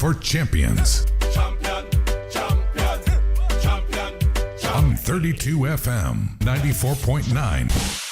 for champions. On 32 FM, 94.9.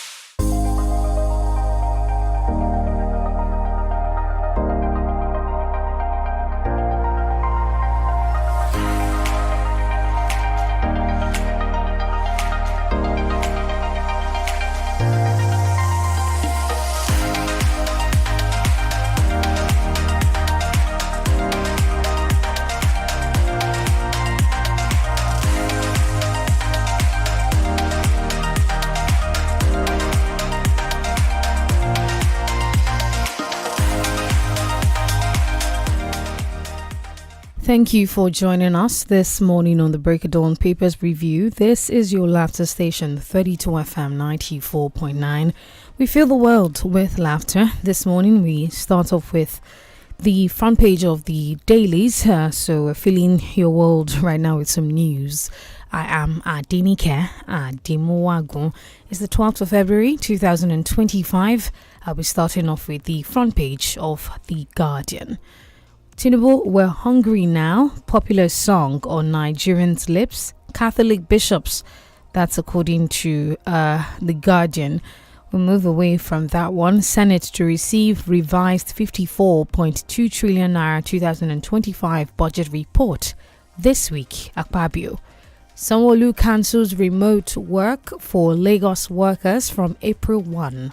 Thank you for joining us this morning on the Break of Dawn Papers Review. This is your laughter station, 32 FM 94.9. We fill the world with laughter. This morning we start off with the front page of the dailies. So we're filling your world right now with some news. I am DENIKE Ademuwagun. It's the 12th of February 2025. I'll be starting off with the front page of The Guardian. Tinubu, we're hungry now. Popular song on Nigerians' lips. Catholic bishops. That's according to The Guardian. We'll move away from that one. Senate to receive revised 54.2 trillion naira 2025 budget report this week. Akpabio. Sanwo-Olu cancels remote work for Lagos workers from April 1.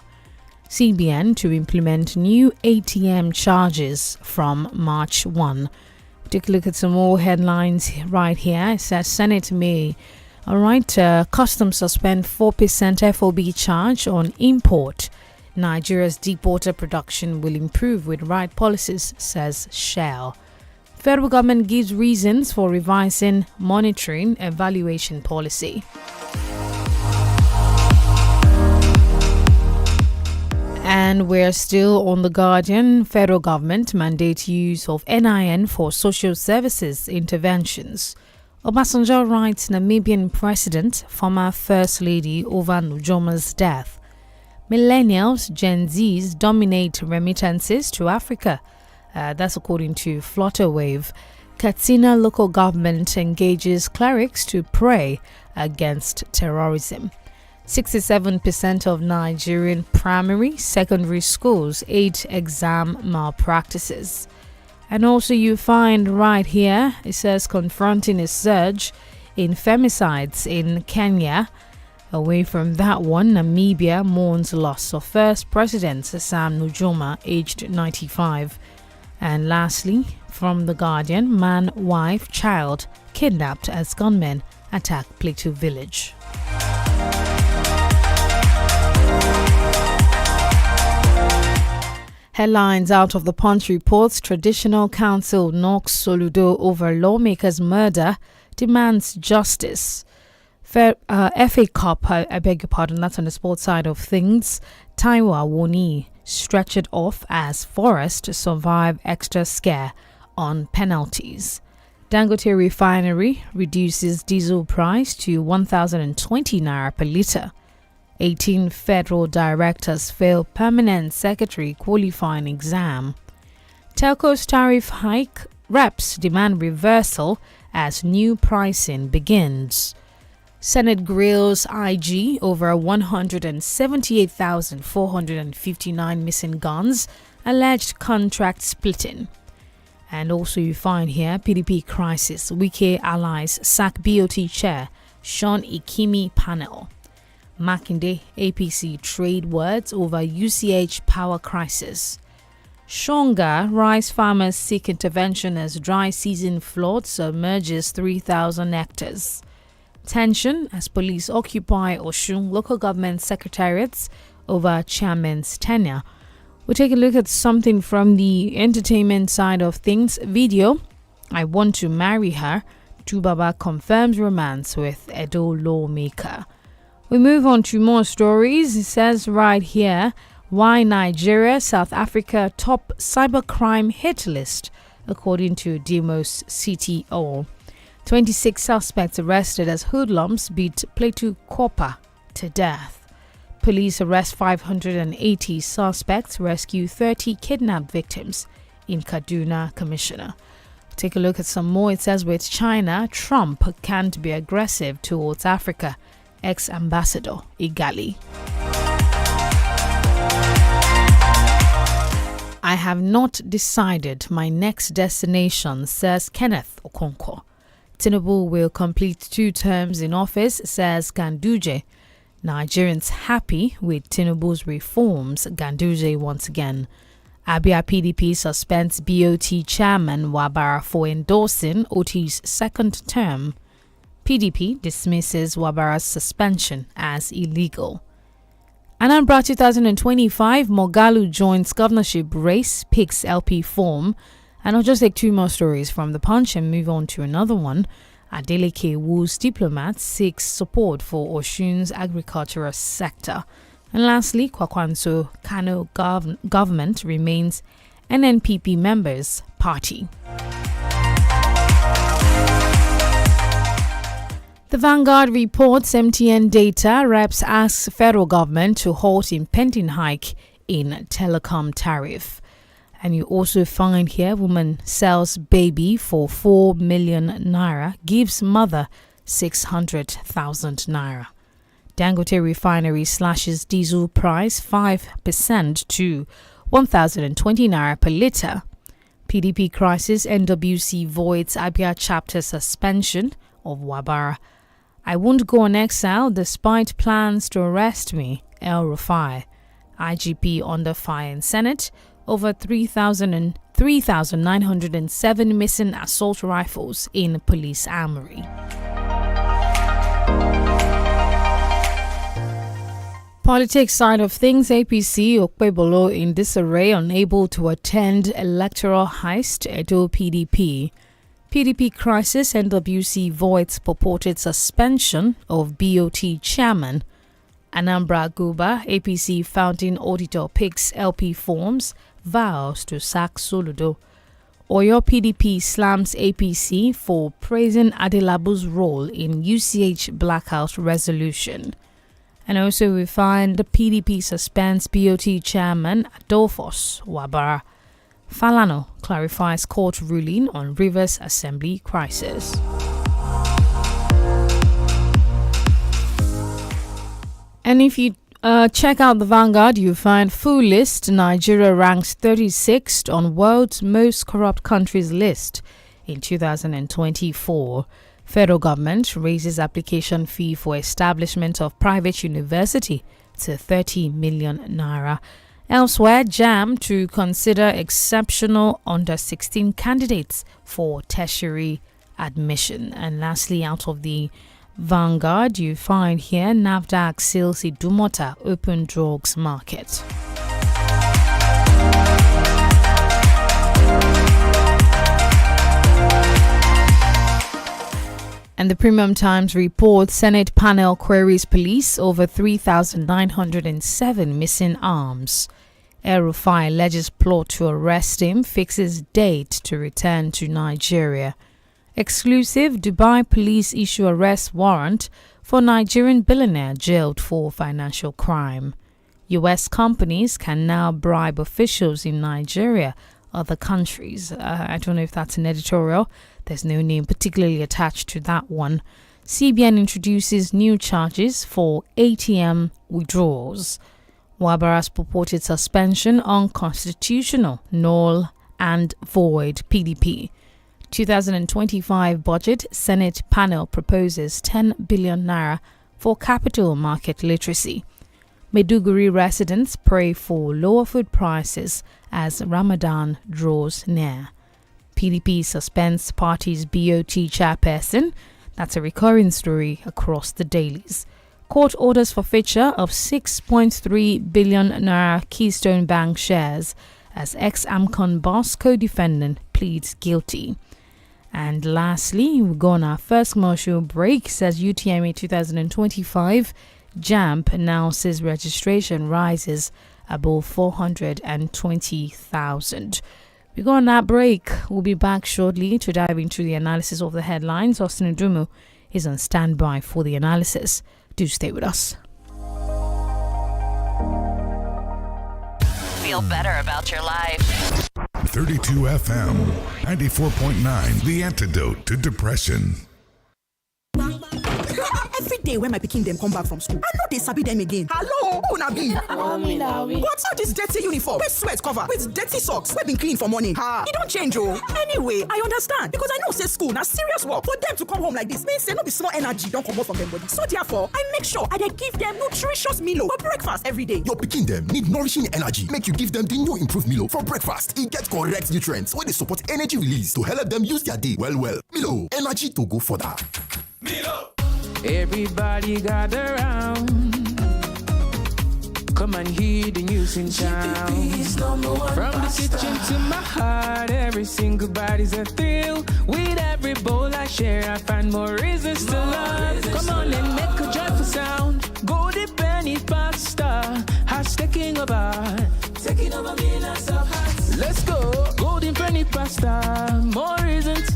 CBN to implement new ATM charges from March 1. Take a look at some more headlines right here. It says Senate may, Customs suspend 4% FOB charge on import. Nigeria's deep water production will improve with right policies, says Shell. Federal government gives reasons for revising monitoring evaluation policy. And we're still on The Guardian. Federal government mandates use of NIN for social services interventions. Obasanjo writes Namibian president, former first lady over Nujoma's death. Millennials, Gen Zs dominate remittances to Africa. That's according to Flutterwave. Katsina local government engages clerics to pray against terrorism. 67% of Nigerian primary, secondary schools aid exam malpractices. And also you find right here, it says confronting a surge in femicides in Kenya. Away from that one, Namibia mourns loss of first president Sam Nujoma, aged 95. And lastly, from The Guardian, man, wife, child kidnapped as gunmen attack Plateau village. Headlines out of the Punch reports Traditional Council knocks Soludo over lawmaker's murder, demands justice. FA Cup, I beg your pardon, that's on the sports side of things. Taiwa Woni stretched off as Forest to survive extra scare on penalties. Dangote Refinery reduces diesel price to 1,020 naira per litre. 18 federal directors fail permanent secretary qualifying exam. Telco's tariff hike, reps demand reversal as new pricing begins. Senate grills IG over 178,459 missing guns, alleged contract splitting. And also you find here PDP crisis, Wike allies sack BOT chair, Sean Ikimi panel. Makinde APC trade words over UCH power crisis. Shonga rice farmers seek intervention as dry season flood submerges 3,000 hectares. Tension as police occupy Osun local government secretariats over chairman's tenure. We'll take a look at something from the entertainment side of things. Video, I Want to Marry Her. Tubaba confirms romance with Edo lawmaker. We move on to more stories. It says right here, why Nigeria, South Africa top cybercrime hit list, according to Demos CTO. 26 suspects arrested as hoodlums beat Plateau Copper to death. Police arrest 580 suspects, rescue 30 kidnapped victims in Kaduna, Commissioner. Take a look at some more. It says, with China, Trump can't be aggressive towards Africa. Ex-ambassador Igali. I have not decided my next destination, says Kenneth Okonkwo. Tinubu will complete 2 terms in office, says Ganduje. Nigerians happy with Tinubu's reforms, Ganduje once again. Abia PDP suspends BOT chairman Wabara for endorsing Oti's 2nd term. PDP dismisses Wabara's suspension as illegal. Anambra 2025, Moghalu joins governorship race, picks LP form. And I'll just take 2 more stories from the Punch and move on to another one. Adeleke woos diplomats, seeks support for Osun's agricultural sector. And lastly, Kwakwanso Kano government remains NNPP members' party. The Vanguard reports MTN data reps asks federal government to halt impending hike in telecom tariff. And you also find here, woman sells baby for 4 million naira, gives mother 600,000 naira. Dangote refinery slashes diesel price 5% to 1,020 naira per litre. PDP crisis, NWC voids Abia chapter suspension of Wabara. I won't go on exile despite plans to arrest me, El Rufai. IGP under fire in Senate. Over 3,907 missing assault rifles in police armory. Politics side of things, APC Okpebolo in disarray, unable to attend electoral heist, Edo PDP. PDP crisis, NWC voids purported suspension of BOT chairman. Anambra Guba, APC founding auditor picks LP forms, vows to sack Soludo. Oyo PDP slams APC for praising Adelabu's role in UCH blackout resolution. And also we find the PDP suspends BOT chairman Adolphus Wabara. Falano clarifies court ruling on Rivers Assembly crisis. And if you check out the Vanguard, you find full list. Nigeria ranks 36th on world's most corrupt countries list in 2024. Federal government raises application fee for establishment of private university to 30 million naira. Elsewhere, JAM to consider exceptional under-16 candidates for tertiary admission. And lastly, out of the Vanguard, you find here NAFDAC sales Idumota open drugs market. And the Premium Times reports Senate panel queries police over 3,907 missing arms. El-Rufai alleges plot to arrest him, fixes date to return to Nigeria. Exclusive, Dubai police issue arrest warrant for Nigerian billionaire jailed for financial crime. US companies can now bribe officials in Nigeria, other countries. I don't know if that's an editorial. There's no name particularly attached to that one. CBN introduces new charges for ATM withdrawals. Wabara's purported suspension unconstitutional, null and void. PDP. 2025 budget, Senate panel proposes 10 billion naira for capital market literacy. Maiduguri residents pray for lower food prices as Ramadan draws near. PDP suspends party's BOT chairperson. That's a recurring story across the dailies. Court orders forfeiture of 6.3 billion naira Keystone Bank shares as ex-AMCON boss co-defendant pleads guilty. And lastly, we go on our first commercial break. Says UTME 2025 JAMP announces registration rises above 420,000. We go on that break. We'll be back shortly to dive into the analysis of the headlines. Austin Udumu is on standby for the analysis. Do stay with us. Feel better about your life. 32 FM 94.9, the antidote to depression. Every day when my pikin dem come back from school, I know they sabi them again. Hello, who na be? Mommy, What's all this dirty uniform? Wey sweat cover with dirty socks wey been clean for morning. You don't change oh. Anyway, I understand because I know say school na serious work. For them to come home like this means say no be small energy don comot from them body. So therefore, I make sure I dey give them nutritious Milo for breakfast every day. Your pikin dem need nourishing energy. Make you give them the new improved Milo for breakfast. E get correct nutrients wey dey support energy release to help them use their day well. Milo, energy to go further. Milo. Everybody gather round. Come and hear the news in town. From the kitchen to my heart, every single body's a thrill. With every bowl I share, I find more reasons to love. Come on and make a joyful sound. Golden penny pasta has taken over millions of hearts. Let's go, golden penny pasta. More reasons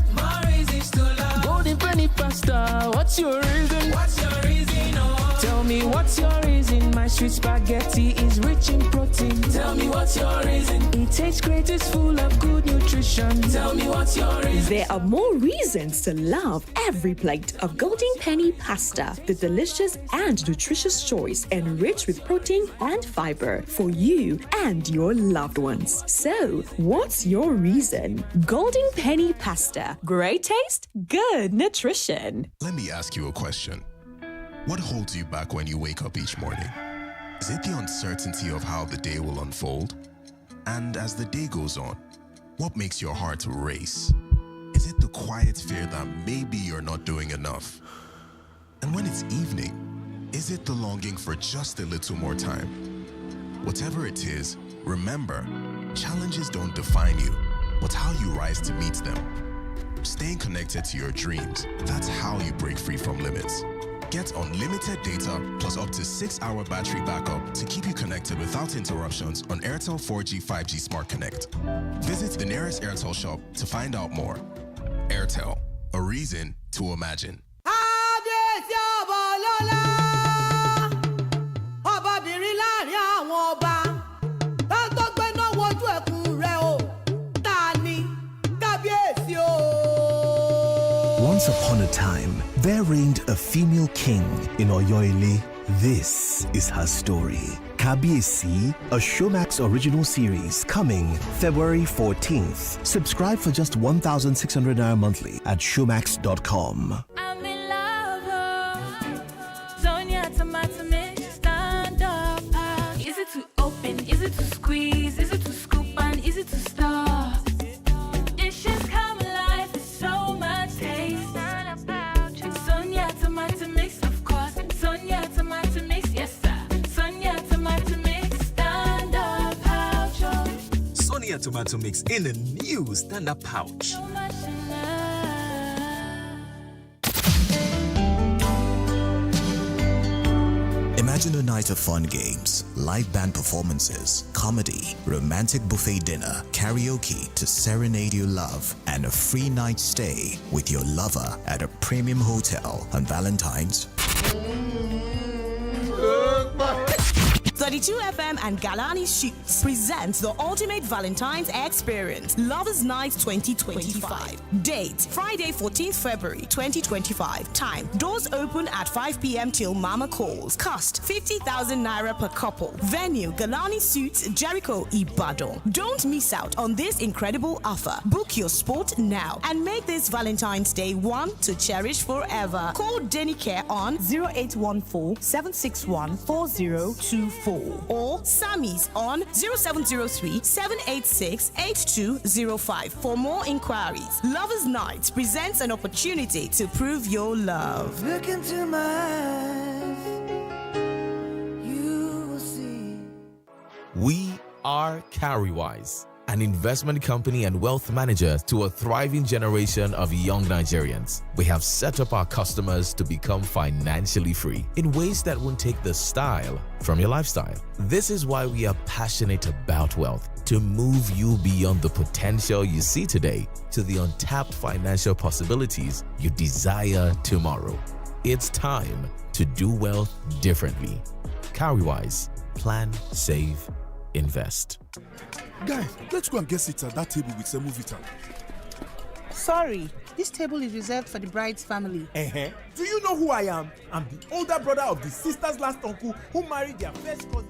to love. Golden penny pasta. What's your reason? Oh. Tell me what's your reason? My sweet spaghetti is rich in protein. Tell me what's your reason? It tastes great, it's full of good nutrition. Tell me what's your reason? There are more reasons to love every plate of Golden Penny pasta, the delicious and nutritious choice enriched with protein and fiber for you and your loved ones. So, what's your reason? Golden Penny pasta. Great taste, good nutrition. Let me ask you a question. What holds you back when you wake up each morning? Is it the uncertainty of how the day will unfold? And as the day goes on, what makes your heart race? Is it the quiet fear that maybe you're not doing enough? And when it's evening, is it the longing for just a little more time? Whatever it is, remember, challenges don't define you, but how you rise to meet them. Staying connected to your dreams, that's how you break free from limits. Get unlimited data plus up to 6-hour battery backup to keep you connected without interruptions on 𝐿TEL 4G 5G Smart Connect. Visit the nearest 𝐿TEL shop to find out more. 𝐿TEL, a reason to imagine. Once upon a time, there reigned a female king in 𝐿TEL. This is her story. 𝐃𝐈𝐒, a Showmax original series coming February 14th. Subscribe for just 1,600 naira monthly at showmax.com. I'm in love. Sonia tomato mix, stand up. Is it to open? Is it to squeeze? Is it to scoop? And is it to stop? Dishes come alive with so much taste. Sonia tomato mix, of course. Sonia tomato mix, yes sir. Sonia tomato mix, stand up pouch. Sonia tomato mix in a new stand-up pouch. So much in love. Imagine a night of fun games, live band performances, comedy, romantic buffet dinner, karaoke to serenade your love, and a free night stay with your lover at a premium hotel on Valentine's. 32 FM and Galani Shoots presents the ultimate Valentine's experience, Lovers Night 2025. Date, Friday 14th February 2025. Time, doors open at 5 p.m. till Mama calls. Cost, 50,000 naira per couple. Venue, Galani Suits, Jericho, Ibadan. Don't miss out on this incredible offer. Book your spot now and make this Valentine's Day one to cherish forever. Call DENIKE on 0814 761 4024. Or Sammy's on 0703 786 8205 for more inquiries. Lovers Night presents an opportunity to prove your love. Look into my eyes, you will see. We are 𝐃𝐈𝐒, an investment company and wealth manager to a thriving generation of young Nigerians. We have set up our customers to become financially free in ways that won't take the style from your lifestyle. This is why we are passionate about wealth, to move you beyond the potential you see today to the untapped financial possibilities you desire tomorrow. It's time to do wealth differently. 𝐃𝐈𝐒, plan, save, invest. Guy, let's go and get seats at that table with Semovita. Sorry, this table is reserved for the bride's family. Do you know who I am? I'm the older brother of the sister's last uncle who married their first cousin.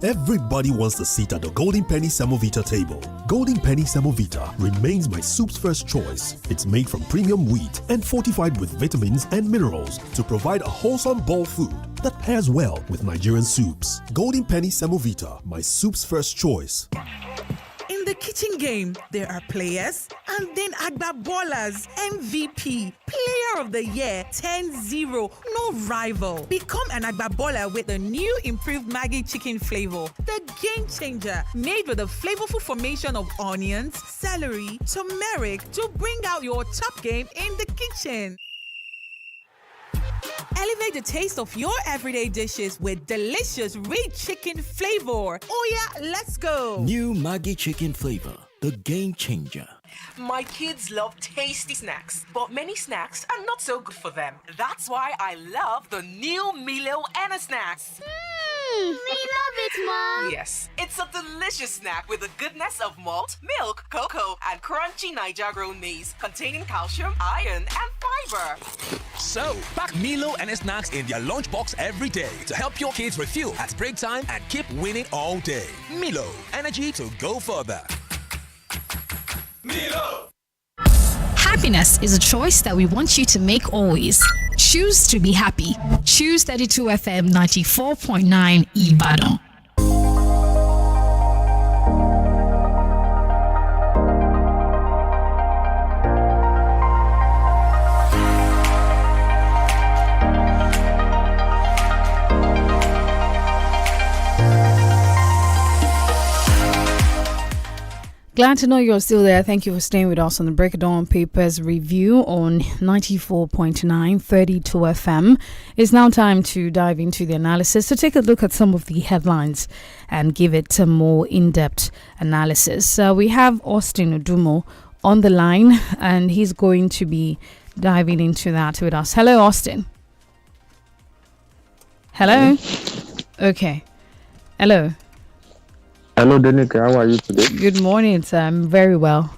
Everybody wants a seat at the Golden Penny Semovita table. Golden Penny Semovita remains my soup's first choice. It's made from premium wheat and fortified with vitamins and minerals to provide a wholesome bowl food that pairs well with Nigerian soups. Golden Penny Semovita, my soup's first choice. In the kitchen game, there are players and then Agba Ballers, MVP, Player of the Year, 10-0, no rival. Become an Agba Baller with the new improved Maggi chicken flavor, the game changer, made with a flavorful formation of onions, celery, turmeric to bring out your top game in the kitchen. Elevate the taste of your everyday dishes with delicious rich chicken flavor. Oh yeah, let's go. New Maggi chicken flavor, the game changer. My kids love tasty snacks, but many snacks are not so good for them. That's why I love the new Milo Anna snacks. We love it, Mom. Yes, it's a delicious snack with the goodness of malt, milk, cocoa, and crunchy Niger grown maize, containing calcium, iron, and fiber. So, pack Milo and snacks in their lunchbox every day to help your kids refuel at break time and keep winning all day. Milo, energy to go further. Milo! Happiness is a choice that we want you to make always. Choose to be happy. Choose 32 FM 94.9 Ibadan. Glad to know you're still there. Thank you for staying with us on the Break of Dawn Papers review on 94.9 32 FM. It's now time to dive into the analysis to take a look at some of the headlines and give it a more in-depth analysis. We have Austin Odumo on the line and he's going to be diving into that with us. Hello, Austin. Hello? Okay. Hello. Hello, DENIKE. How are you today? Good morning. I'm very well.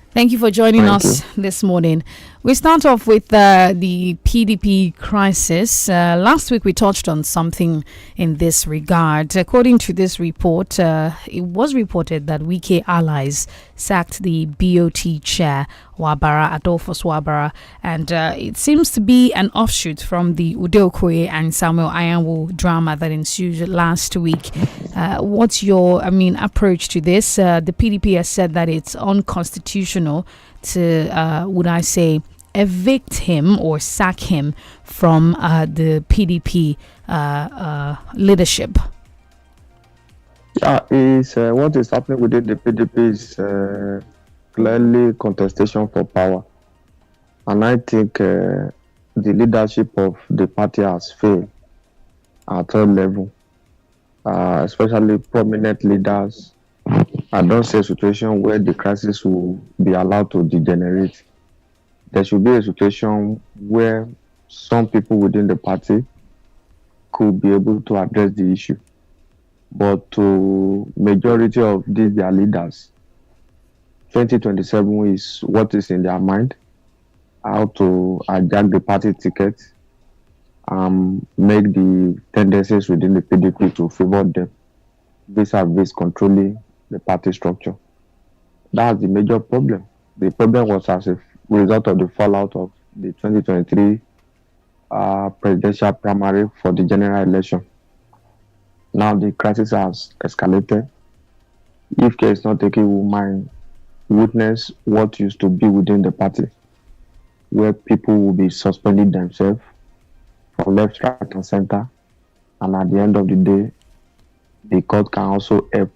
Thank you for joining us this morning. We start off with the PDP crisis. Last week we touched on something in this regard. According to this report, it was reported that Wike allies sacked the BOT chair, Wabara, Adolphus Wabara, and it seems to be an offshoot from the Ude Okoye and Samuel Ayanwo drama that ensued last week. What's your, approach to this? The PDP has said that it's unconstitutional to, would I say, evict him or sack him from the PDP leadership? Yeah, what is happening within the PDP is clearly contestation for power. And I think the leadership of the party has failed at all levels, especially prominent leaders. I don't see a situation where the crisis will be allowed to degenerate. There should be a situation where some people within the party could be able to address the issue. But to majority of these their leaders, 2027 is what is in their mind, how to hijack the party ticket, make the tendencies within the PDP to favor them, vis-a-vis controlling the party structure. That's the major problem. The problem was as a result of the fallout of the 2023 presidential primary for the general election. Now the crisis has escalated. If care is not taken, we might witness what used to be within the party, where people will be suspending themselves from left, right, and center. And at the end of the day, the court can also help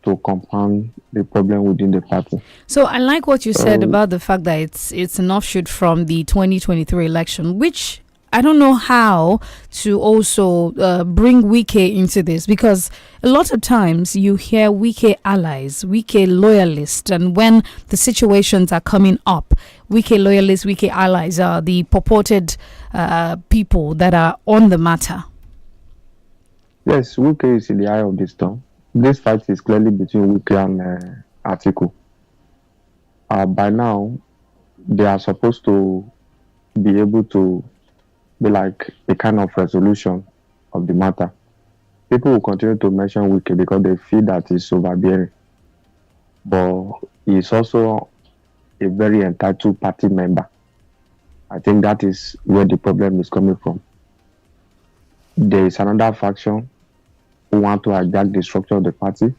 to compound the problem within the party. So I like what you said about the fact that it's an offshoot from the 2023 election, which I don't know how to also bring Wike into this, because a lot of times you hear Wike allies, Wike loyalists, and when the situations are coming up, Wike loyalists, Wike allies are the purported people that are on the matter. Yes, Wike is in the eye of the storm. This fight is clearly between Wike and Atiku. By now, they are supposed to be able to be like a kind of resolution of the matter. People will continue to mention Wike because they feel that he's overbearing. But he's also a very entitled party member. I think that is where the problem is coming from. There is another faction who want to hijack the structure of the party.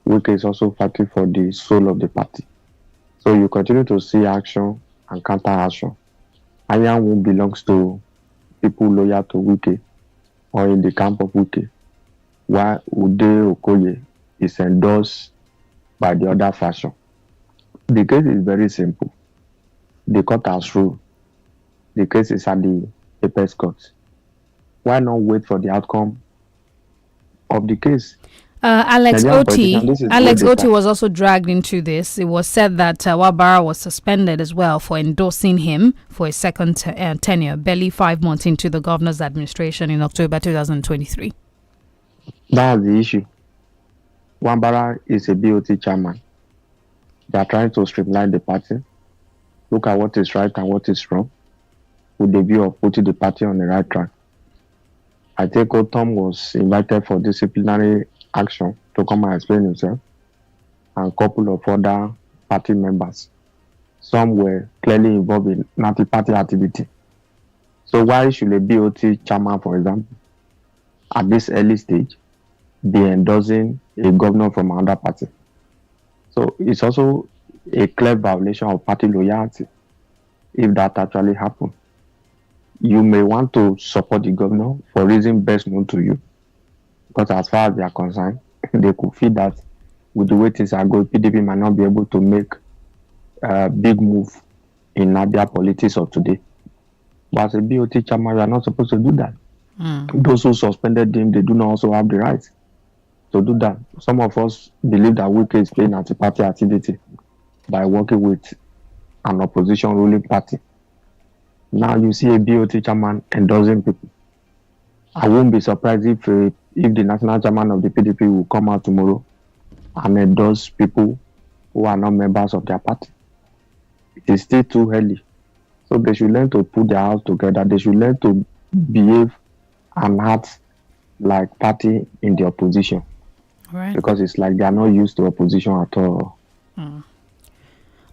Wike is also fighting for the soul of the party. So you continue to see action and counter-action. Anyanwu belongs to people loyal to Wike or in the camp of Wike, while Ude Okoye is endorsed by the other faction. The case is very simple. The court has ruled. The case is at the apex court. Why not wait for the outcome of the case? Alex Oti was also dragged into this. It was said that Wabara was suspended as well for endorsing him for a second tenure, barely 5 months into the governor's administration in October 2023. That's the issue. Wabara is a BOT chairman. They are trying to streamline the party, look at what is right and what is wrong, with the view of putting the party on the right track. I think Otom was invited for disciplinary action to come and explain himself, and a couple of other party members. Some were clearly involved in anti-party activity. So why should a BOT chairman, for example, at this early stage, be endorsing a governor from another party? So it's also a clear violation of party loyalty if that actually happens. You may want to support the governor for reason best known to you. Because as far as they are concerned, they could feel that with the way things are going, PDP might not be able to make a big move in Abia politics of today. But as a BOT chairman, you are not supposed to do that. Those who suspended him, they do not also have the right to do that. Some of us believe that Wike is playing anti-party activity by working with an opposition ruling party. Now you see a BOT chairman endorsing people. I won't be surprised if the national chairman of the PDP will come out tomorrow and endorse people who are not members of their party. It is still too early. So they should learn to put their house together. They should learn to behave and act like party in the opposition. Right. Because it's like they are not used to opposition at all.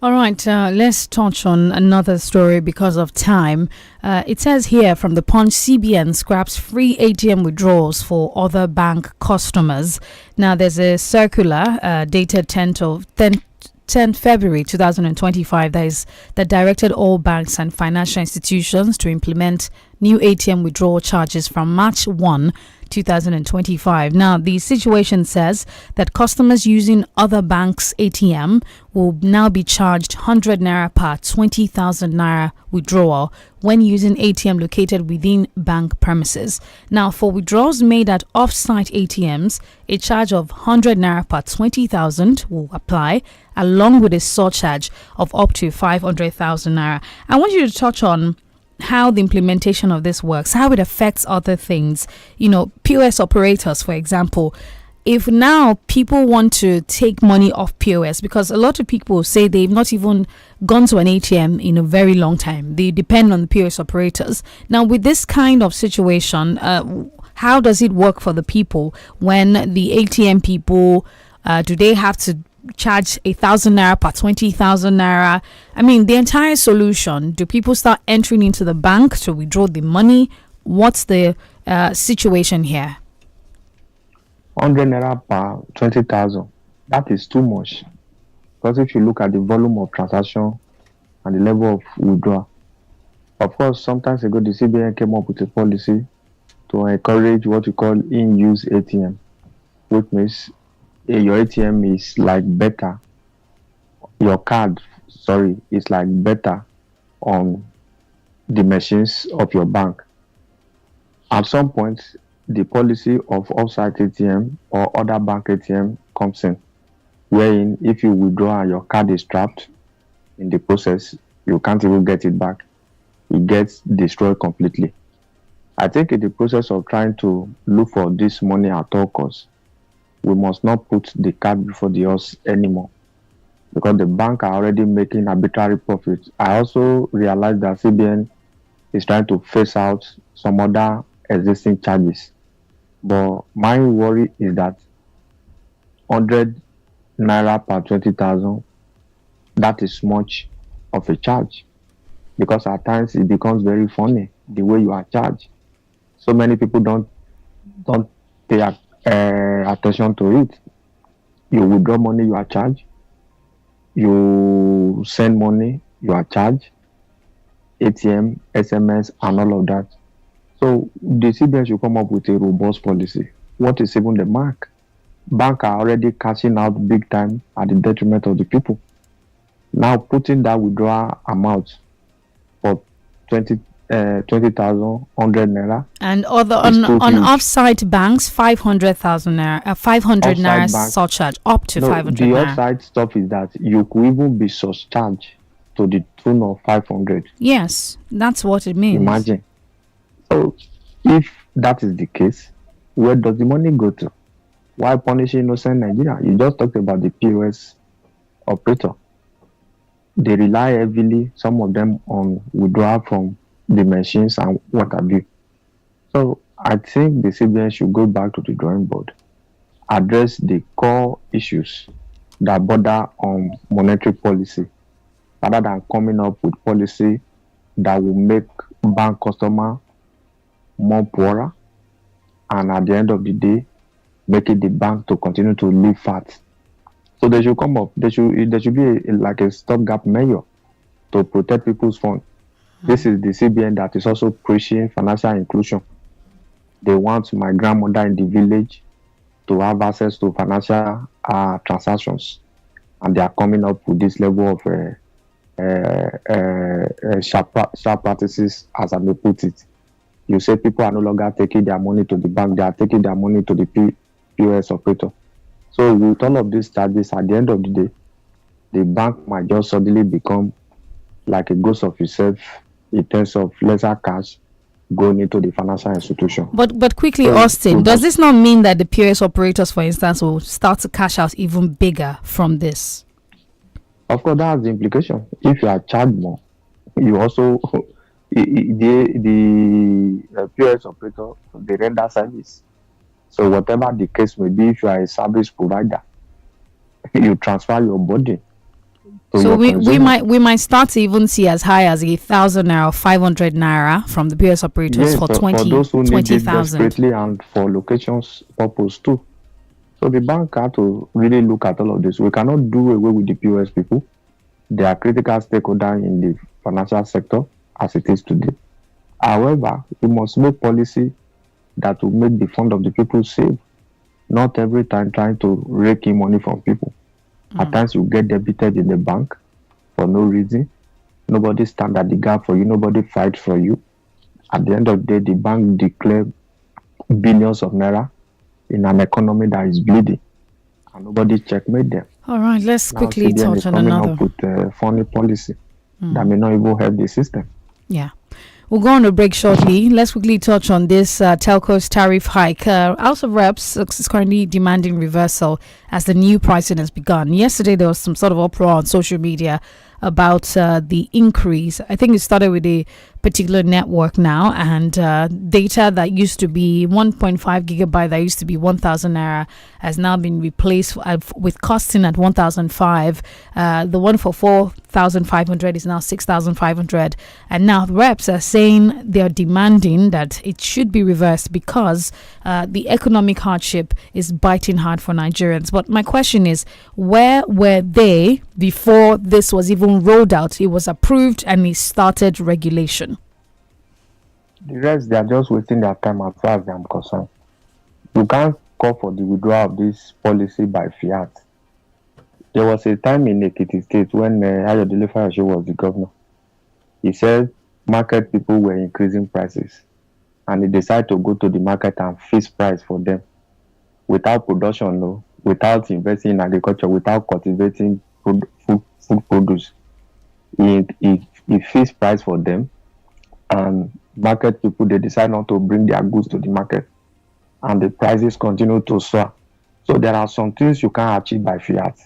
All right, let's touch on another story because of time. It says here from the Punch, CBN scraps free ATM withdrawals for other bank customers. Now, there's a circular dated 10th February 2025 that directed all banks and financial institutions to implement new ATM withdrawal charges from March 1, 2025. Now, the situation says that customers using other banks' ATM will now be charged 100 naira per 20,000 naira withdrawal when using ATM located within bank premises. Now, for withdrawals made at off-site ATMs, a charge of 100 naira per 20,000 will apply, along with a surcharge of up to 500,000 naira. I want you to touch on how the implementation of this works, how it affects other things. You know, POS operators, for example, if now people want to take money off POS, because a lot of people say they've not even gone to an ATM in a very long time. They depend on the POS operators. Now, with this kind of situation, how does it work for the people when the ATM people, do they have to charge 1,000 naira per 20,000 naira? I mean, the entire solution, do people start entering into the bank to withdraw the money? What's the situation here? 100 naira per 20,000, that is too much. Because if you look at the volume of transaction and the level of withdrawal, of course, sometimes ago the CBN came up with a policy to encourage what we call in-use ATM, which means your ATM is like better, your card, is like better on the machines of your bank. At some point, the policy of off-site ATM or other bank ATM comes in, wherein if you withdraw and your card is trapped in the process, you can't even get it back. It gets destroyed completely. I think in the process of trying to look for this money at all costs, we must not put the cart before the horse anymore, because the bank are already making arbitrary profits. I also realize that CBN is trying to phase out some other existing charges. But my worry is that 100 naira per 20,000, that is much of a charge, because at times it becomes very funny the way you are charged. So many people don't pay attention to it. You withdraw money, you are charged. You send money, you are charged. ATM, SMS, and all of that. So the CBN should come up with a robust policy. What is even the mark? Banks are already cashing out big time at the detriment of the people. Now putting that withdrawal amount for 20,000, 100 naira. And other on off-site banks, 500,000 naira, 500 naira surcharge, up to 500 the naira. The off-site stuff is that you could even be surcharged to the tune of 500. Yes, that's what it means. Imagine. So if that is the case, where does the money go to? Why punishing innocent Nigeria? You just talked about the POS operator. They rely heavily, some of them, on withdrawal from the machines and what have you. So I think the CBN should go back to the drawing board, address the core issues that border on monetary policy, rather than coming up with policy that will make bank customer more poorer, and at the end of the day, making the bank to continue to live fat. So they should come up. There should be like a stopgap measure to protect people's funds. This is the CBN that is also preaching financial inclusion. They want my grandmother in the village to have access to financial transactions, and they are coming up with this level of sharp practices, as I may put it. You say people are no longer taking their money to the bank; they are taking their money to the POS operator. So with all of these charges, at the end of the day, the bank might just suddenly become like a ghost of itself in terms of lesser cash going into the financial institution. But quickly, so, Austin, does this not mean that the POS operators, for instance, will start to cash out even bigger from this? Of course, that has the implication. If you are charged more, you also the POS operator, they render service. So whatever the case may be, if you are a service provider, you transfer your body. So we might start to even see as high as 1,000 naira, 500 naira from the POS operators for 20,000. For those who need it desperately and for locations purpose too. So the bank has to really look at all of this. We cannot do away with the POS people. They are critical stakeholders in the financial sector as it is today. However, we must make policy that will make the fund of the people safe. Not every time trying to rake in money from people. At times you get debited in the bank for no reason. Nobody stand at the gap for you. Nobody fight for you. At the end of the day, the bank declare billions of naira in an economy that is bleeding, and nobody checkmate them. All right, let's quickly touch on another. Up with a funny policy that may not even help the system. Yeah. We'll go on a break shortly. Let's quickly touch on this telco's tariff hike. House of Reps is currently demanding reversal as the new pricing has begun. Yesterday, there was some sort of uproar on social media about the increase. I think it started with a particular network now, and data that used to be 1.5 gigabyte that used to be 1,000 naira has now been replaced with costing at 1,005. The one for 4,500 is now 6,500, and now the reps are saying they're demanding that it should be reversed because the economic hardship is biting hard for Nigerians. But my question is, where were they before this was even rolled out? It was approved and it started regulation. The rest, they are just wasting their time as far as I'm concerned. You can't call for the withdrawal of this policy by fiat. There was a time in Ekiti State when 𝐿 was the governor. He said market people were increasing prices, and he decided to go to the market and fix price for them without production, no, without investing in agriculture, without cultivating food produce. He fixed price for them, and market people, they decide not to bring their goods to the market, and the prices continue to soar. So there are some things you can't achieve by fiat.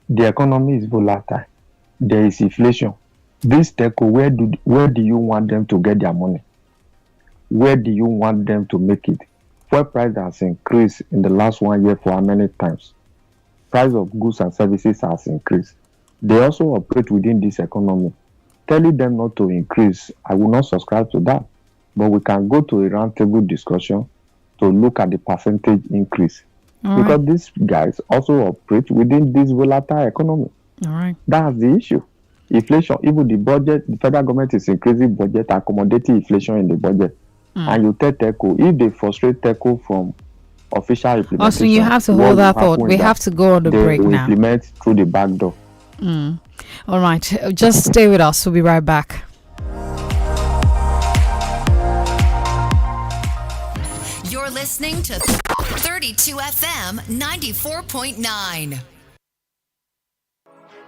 The economy is volatile. There is inflation. This telco, where do you want them to get their money? Where do you want them to make it? Fuel price has increased in the last 1 year for how many times? Price of goods and services has increased. They also operate within this economy. Telling them not to increase, I will not subscribe to that. But we can go to a roundtable discussion to look at the percentage increase. Because these guys also operate within this volatile economy. All right. That's the issue. Inflation, even the budget, the federal government is increasing budget, accommodating inflation in the budget. And you tell telco, if they frustrate telco from official implementation. Also, you have to hold that thought. We have to go on the break now. They implement through the back door. All right. Just stay with us. We'll be right back. You're listening to 32 FM 94.9.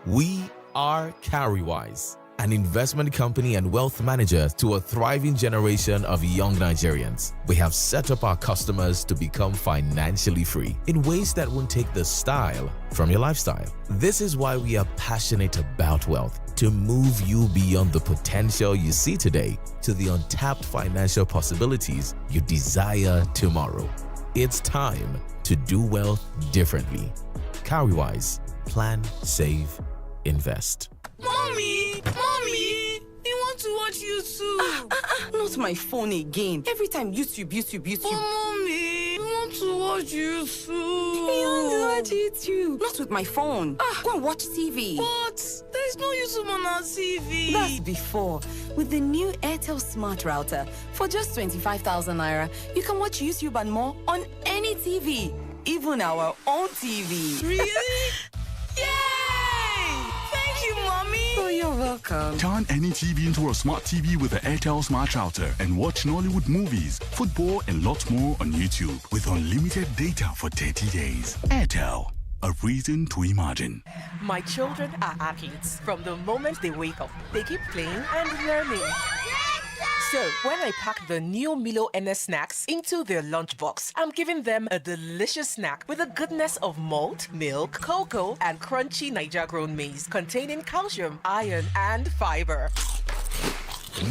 We are 𝐃𝐈𝐒, an investment company and wealth manager to a thriving generation of young Nigerians. We have set up our customers to become financially free in ways that won't take the style from your lifestyle. This is why we are passionate about wealth, to move you beyond the potential you see today to the untapped financial possibilities you desire tomorrow. It's time to do wealth differently. 𝐃𝐈𝐒, plan, save, invest. Mommy, you want to watch YouTube? Not my phone again. Every time YouTube. Oh, mommy, you want to watch YouTube? You want to watch YouTube? Not with my phone. Go and watch TV. What? There's no YouTube on our TV. That's before. With the new 𝐿TEL Smart Router, for just 25,000 naira, you can watch YouTube and more on any TV, even our own TV. Really? Yay! Thank you, Mommy. Oh, you're welcome. Turn any TV into a smart TV with the 𝐿TEL Smart Router and watch Nollywood movies, football, and lots more on YouTube with unlimited data for 30 days. 𝐿TEL, a reason to imagine. My children are athletes. From the moment they wake up, they keep playing and learning. So, when I pack the new Milo NS snacks into their lunchbox, I'm giving them a delicious snack with the goodness of malt, milk, cocoa, and crunchy Niger-grown maize containing calcium, iron, and fiber.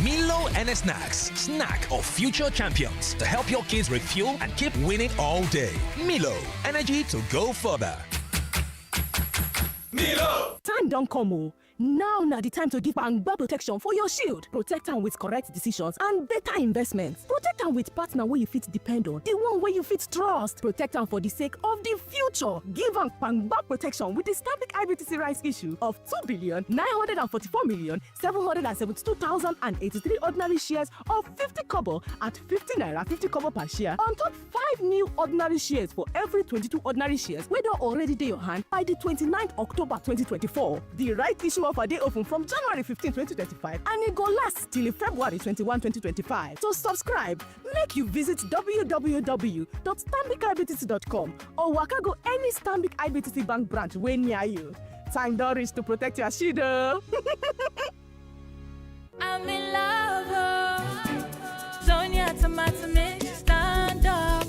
Milo NS Snacks, snack of future champions to help your kids refuel and keep winning all day. Milo, energy to go further. Milo! Time don't come. Now the time to give Bangba protection for your shield. Protect them with correct decisions and better investments. Protect them with partner where you fit depend on, the one where you fit trust. Protect them for the sake of the future. Give them Bangba protection with the Stanbic IBTC rights issue of 2,944,772,083 ordinary shares of 50 kobo at 50 naira 50 kobo per share. On top 5 new ordinary shares for every 22 ordinary shares where they already in your hand by the 29th October 2024. The right issue offer day open from January 15, 2025 and it go last till February 21, 2025. So subscribe, make you visit www.stanbicibtc.com or waka go any Stanbic IBTC bank branch way near you. Time don't reach to protect your shield. I'm in love. Sonia tomato mix, stand up.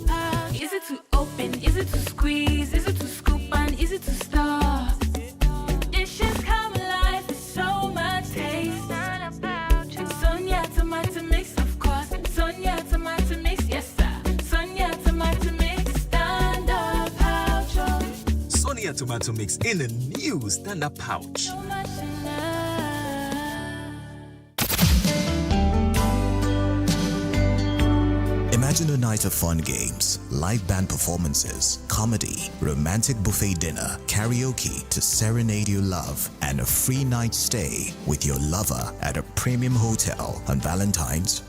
Easy to open, easy to squeeze, easy to scoop and easy to stir. Dishes come alive with so much taste. Sonia tomato mix, of course. Sonia tomato mix, yes sir. Sonia tomato mix, stand up pouch. Sonia tomato mix in a new stand-up pouch. So much in love. Imagine a night of fun games, live band performances, comedy, romantic buffet dinner, karaoke to serenade your love, and a free night stay with your lover at a premium hotel on Valentine's.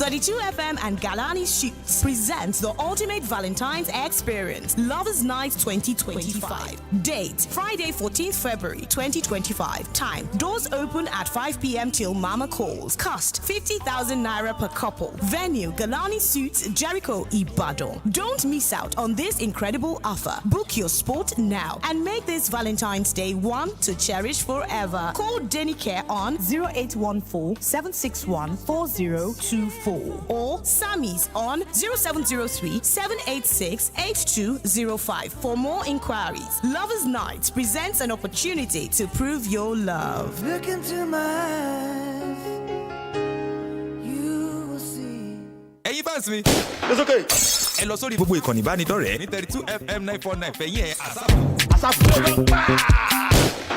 32 FM and Galani Shoots presents the ultimate Valentine's experience, Lovers Night 2025. Date, Friday 14th February 2025. Time, doors open at 5 p.m. till Mama calls. Cost, 50,000 naira per couple. Venue, Galani Suits, Jericho, Ibadan. Don't miss out on this incredible offer. Book your spot now and make this Valentine's Day one to cherish forever. Call DENIKE on 0814 761 4024. 894 or Sammy's on 0703 786 8205 for more inquiries. Lovers Night presents an opportunity to prove your love. Look into my eyes, you will see. Ẹ̀yin fans mi. It's okay. Ẹ lọ sórí gbogbo ìkànnì ìbánidọ́rẹ̀ẹ́ ní 32 FM 949 fẹ̀yìn ẹ̀ àsápù.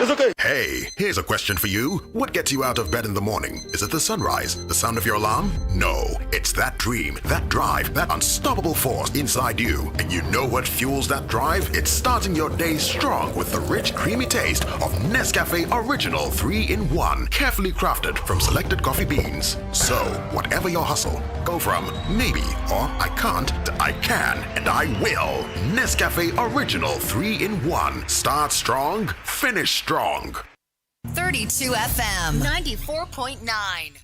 It's okay. Hey, here's a question for you. What gets you out of bed in the morning? Is it the sunrise? The sound of your alarm? No. It's that dream, that drive, that unstoppable force inside you. And you know what fuels that drive? It's starting your day strong with the rich, creamy taste of Nescafe Original 3-in-1. Carefully crafted from selected coffee beans. So, whatever your hustle, go from maybe or I can't to I can and I will. Nescafe Original 3-in-1. Start strong, finish strong. 32 FM 94.9.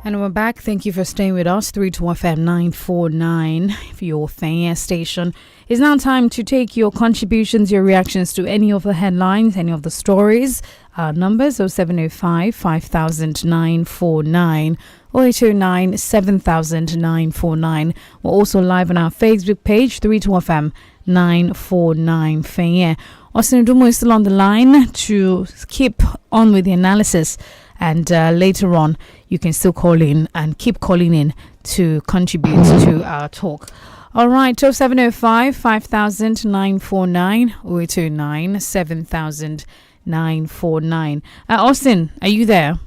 And we're back. Thank you for staying with us. 32 FM 949 for your fan station. It's now time to take your contributions, your reactions to any of the headlines, any of the stories. Numbers 0705 5949 0809 7949. We're also live on our Facebook page, 32 FM 949 fan. Austin Dumo is still on the line to keep on with the analysis. And later on, you can still call in and keep calling in to contribute to our talk. All right, 0705 5949 0809 7949. Austin, are you there?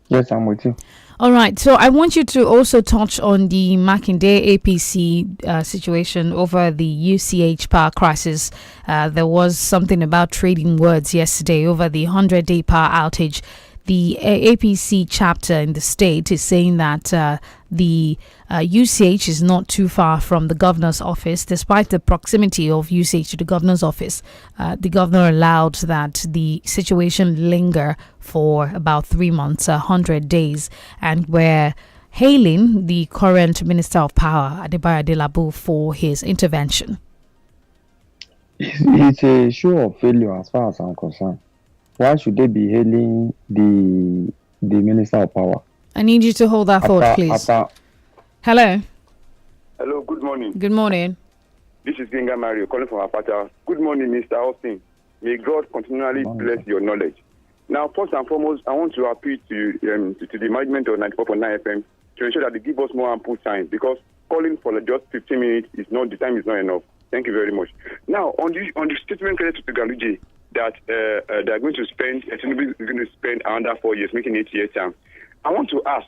Yes, I'm with you. All right, so I want you to also touch on the Makinde APC situation over the UCH power crisis. There was something about trading words yesterday over the 100-day power outage. The APC chapter in the state is saying that the UCH is not too far from the governor's office. Despite the proximity of UCH to the governor's office, the governor allowed that the situation linger for about 3 months, 100 days, and we're hailing the current Minister of Power, Adebayo Adelabu, for his intervention. It's a show of failure as far as I'm concerned. Why should they be hailing the Minister of Power? I need you to hold that thought, please. Hello. Hello, good morning. Good morning. This is Genga Mario calling from Apata. Good morning, Mr. Austin. May God continually bless your knowledge. Now, first and foremost, I want to appeal to the management of 94.9 FM to ensure that they give us more ample time, because calling for just 15 minutes is not, the time is not enough. Thank you very much. Now, on the statement credit to Galuje, that they're going to spend, Tinubu is going to spend under 4 years, making 8 years term. I want to ask,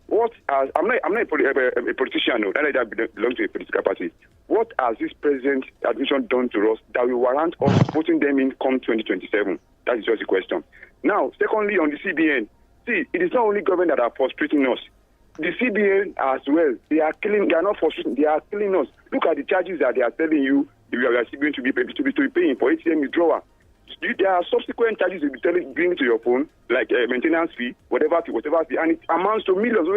I'm not a politician, no, that I belong to a political party. What has this president admission done to us that will warrant us putting them in come 2027? That is just the question. Now, secondly, on the CBN, see, it is not only government that are frustrating us. The CBN as well, they are not frustrating, they are killing us. Look at the charges that they are telling you we are going to be paying for ATM withdrawal. There are subsequent charges you'll be bringing to your phone, like maintenance fee, whatever fee, and it amounts to millions,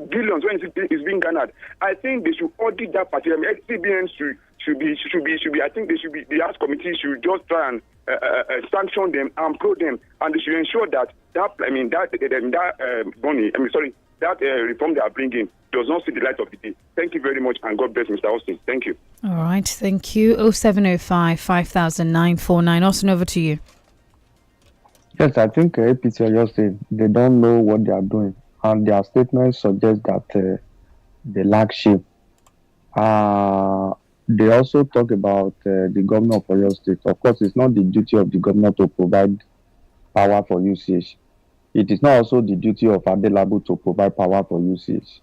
billions when it's being garnered. I think they should audit that particular. CBN should be. I think the House Committee should just try and sanction them and pro them, and they should ensure that reform they are bringing does not see the light of the day. Thank you very much, and God bless Mr. Austin. Thank you. All right, thank you. 0705 5949. Austin, over to you. Yes, I think APC just said they don't know what they are doing, and their statements suggest that they lack shape. They also talk about the governor of Oyo State. Of course, it's not the duty of the governor to provide power for UCH. It is not also the duty of Adelabu to provide power for UCH.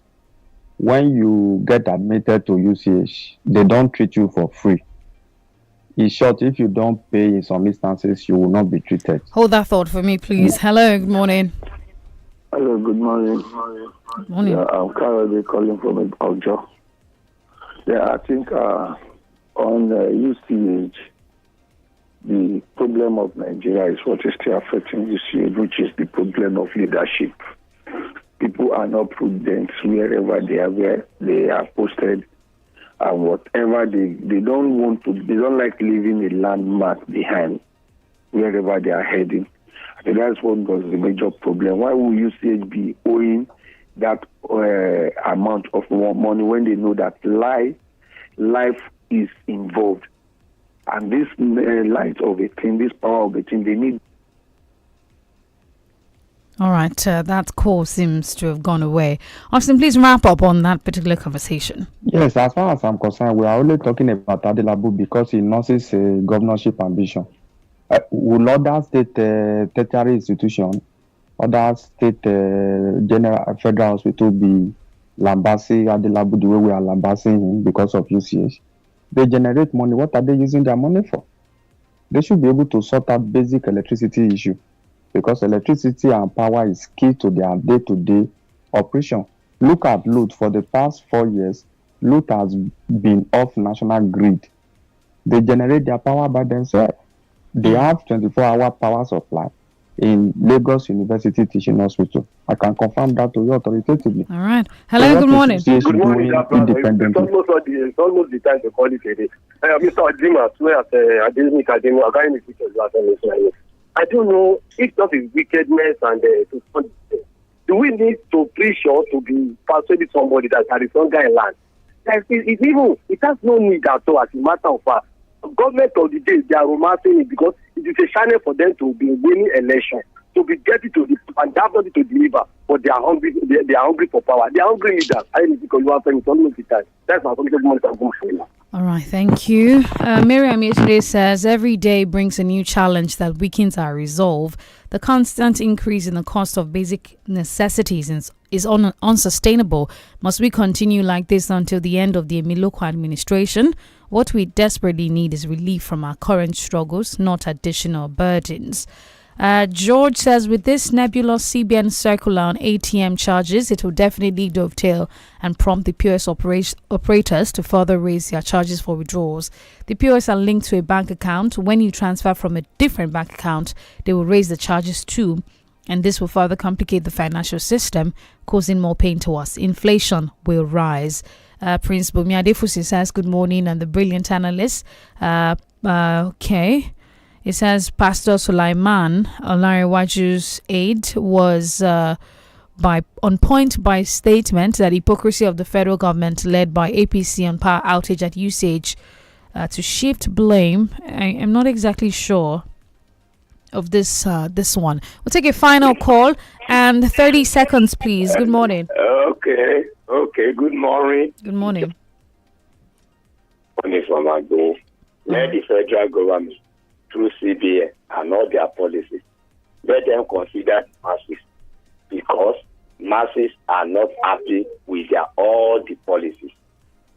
When you get admitted to UCH, they don't treat you for free. In short, if you don't pay in some instances, you will not be treated. Hold that thought for me, please. Hello, good morning. Hello, good morning. Good morning. Yeah, I'm currently calling from Ojo. Yeah, I think on UCH, the problem of Nigeria is what is still affecting UCH, which is the problem of leadership. People are not prudent wherever where they are posted, and whatever they don't like leaving a landmark behind. wherever they are heading. I think that's what was the major problem. Why will UCH be owing that amount of money when they know that life is involved? And this light of a thing, this power of a thing, they need. All right, that call seems to have gone away. Austin, please wrap up on that particular conversation. Yes, as far as I'm concerned, we are only talking about Adelabu because he nurses a governorship ambition. Will other state tertiary institutions, other state general federal hospital be lambasting Adelabu the way we are lambasting him because of UCH? They generate money. What are they using their money for? They should be able to sort out basic electricity issue because electricity and power is key to their day-to-day operation. Look at Lut. For the past 4 years, Lut has been off national grid. They generate their power by themselves. They have 24-hour power supply in Lagos University Teaching Hospital. I can confirm that to you authoritatively. All right. Hello, good morning. Good morning, it's almost the time to call it a day. Mr. Adima, swear at DENIKE, I don't know if that is wickedness and do we need to preach or to be persuading somebody that there is some guy in land? It has no need at all as a matter of fact. Government of the day, they are romancing it because it is a channel for them to be winning election, to be getting to the and they have nothing to deliver, but they are hungry. They are hungry for power. They are hungry leaders. I think because you are saying it's almost the time. That's my comment. All right, thank you. Miriam yesterday says every day brings a new challenge that weakens our resolve. The constant increase in the cost of basic necessities is unsustainable. Must we continue like this until the end of the Emiloko administration? What we desperately need is relief from our current struggles, not additional burdens. George says with this nebulous CBN circular on ATM charges, it will definitely dovetail and prompt the POS operators to further raise their charges for withdrawals. The POS are linked to a bank account. When you transfer from a different bank account, they will raise the charges too. And this will further complicate the financial system, causing more pain to us. Inflation will rise. Prince Bumi Adefusi says, good morning, and the brilliant analyst. Okay. It says Pastor Sulaiman Olariwaju's aide was on point by statement that hypocrisy of the federal government led by APC on power outage at UCH to shift blame. I am not exactly sure of this one. We'll take a final call and 30 seconds, please. Good morning. Okay. Good morning. Good morning. Morning from Agbo. Let the federal government through CBN and all their policies, let them consider masses because masses are not happy with all the policies.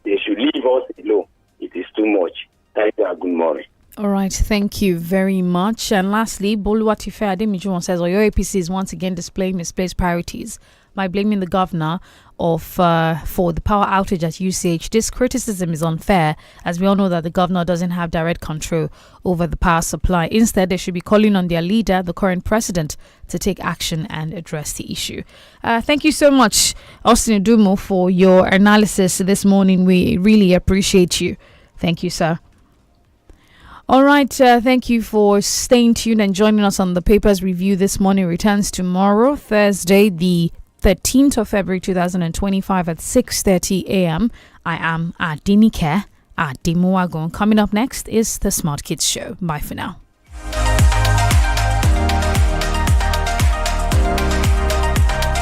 They should leave us alone. It is too much. Thank you and good morning. All right, thank you very much. And lastly, Boluwatife Ademijuwon says Oyo APC is once again displaying misplaced priorities by blaming the governor for the power outage at UCH. This criticism is unfair, as we all know that the governor doesn't have direct control over the power supply. Instead, they should be calling on their leader, the current president, to take action and address the issue. Thank you so much, Austin Udumo, for your analysis this morning. We really appreciate you. Thank you, sir. All right, thank you for staying tuned and joining us on the Papers Review this morning. Returns tomorrow, Thursday, the 13th of February 2025 at 6:30 a.m. I am at DENIKE at Dimuwagon. Coming up next is the Smart Kids Show. Bye for now.